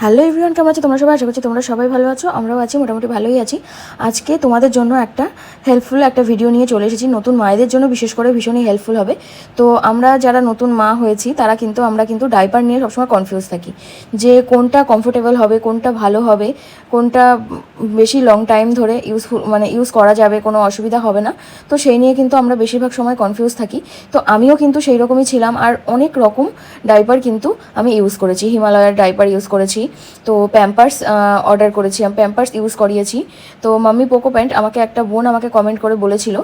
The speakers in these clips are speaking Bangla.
হ্যালো এভরিওয়ান, কেমন আছো তোমরা সবাই? আশা করছি তোমরা সবাই ভালো আছো, আমরাও আছি, মোটামুটি ভালোই আছি। আজকে তোমাদের জন্য একটা হেল্পফুল একটা ভিডিও নিয়ে চলে এসেছি। নতুন মায়েদের জন্য বিশেষ করে ভীষণই হেল্পফুল হবে। তো আমরা যারা নতুন মা হয়েছি তারা কিন্তু আমরা ডাইপার নিয়ে সবসময় কনফিউজ থাকি যে কোনটা কমফোর্টেবল হবে, কোনটা ভালো হবে, কোনটা বেশি লং টাইম ধরে ইউজ করা যাবে, কোনো অসুবিধা হবে না। তো সেই নিয়ে কিন্তু আমরা বেশিরভাগ সময় কনফিউজ থাকি। তো আমিও কিন্তু সেই রকমই ছিলাম, আর অনেক রকম ডাইপার কিন্তু আমি ইউজ করেছি। হিমালয়ার ডাইপার ইউজ করেছি, তো প্যাম্পার্স অর্ডার করেছি, আমি প্যাম্পার্স ইউজ করিয়েছি। তো মাম্মি পোকো প্যান্ট আমাকে একটা বোন আমাকে কমেন্ট করে বলেছিল।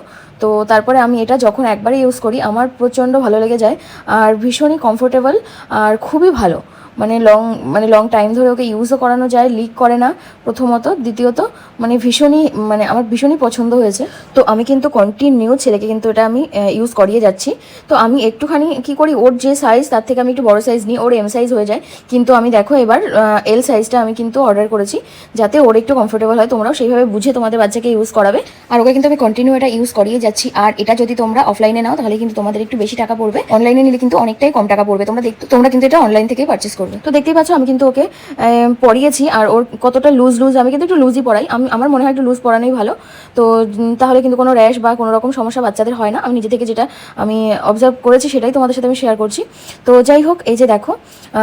তো তারপরে আমি এটা যখন একবারে ইউজ করি আমার প্রচণ্ড ভালো লেগে যায়, আর ভীষণই কমফোর্টেবল, আর খুবই ভালো। লং টাইম ধরে ওকে ইউজও করানো যায়, লিক করে না প্রথমত, দ্বিতীয়ত আমার ভীষণই পছন্দ হয়েছে। তো আমি কিন্তু কন্টিনিউ ছেলেকে কিন্তু এটা আমি ইউজ করিয়ে যাচ্ছি। তো আমি একটুখানি কী করি, ওর যে সাইজ তার থেকে আমি একটু বড় সাইজ নিই, ওর এম সাইজ হয়ে যায়। কিন্তু আমি দেখো এবার এল সাইজটা আমি কিন্তু অর্ডার করেছি, যাতে ওর একটু কমফোর্টেবল হয়। তোমরাও সেইভাবে বুঝে তোমাদের বাচ্চাকে ইউজ করাবে। আর ওকে কিন্তু আমি কন্টিনিউ এটা ইউজ করিয়ে যাচ্ছি। আর এটা যদি তোমরা অফলাইনে নাও তাহলে কিন্তু তোমাদের একটু বেশি টাকা পড়বে, অনলাইনে নিলে কিন্তু অনেকটাই কম টাকা পড়বে। তোমরা কিন্তু এটা অনলাইন থেকেই পারচেস করবে। তো দেখতেই পাচ্ছ আমি কিন্তু ওকে পরিয়েছি, আর ওর কতটা লুজ আমি কিন্তু একটু লুজই পরাই। আমার মনে হয় একটু লুজ পরানোই ভালো। তো তাহলে কিন্তু কোনো র্যাশ বা কোনো রকম সমস্যা বাচ্চাদের হয় না। আমি নিজে থেকে যেটা আমি অবজার্ভ করেছি সেটাই তোমাদের সাথে আমি শেয়ার করছি। তো যাই হোক, এই যে দেখো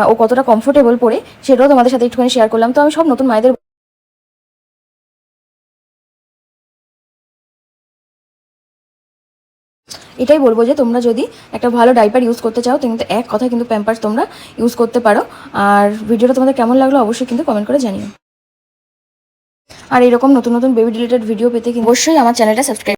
ও কতটা কমফোর্টেবল পরে, সেটাও তোমাদের সাথে একটুখানি শেয়ার করলাম। তো আমি সব নতুন মায়েদের এটাই বলবো যে তোমরা যদি একটা ভালো ডাইপার ইউজ করতে চাও তো কিন্তু এক কথা কিন্তু প্যাম্পার্স তোমরা ইউজ করতে পারো। আর ভিডিওটা তোমাদের কেমন লাগলো অবশ্যই কিন্তু কমেন্ট করে জানিও। আর এরকম নতুন নতুন বেবি রিলেটেড ভিডিও পেতে কিন্তু অবশ্যই আমার চ্যানেলটা সাবস্ক্রাইব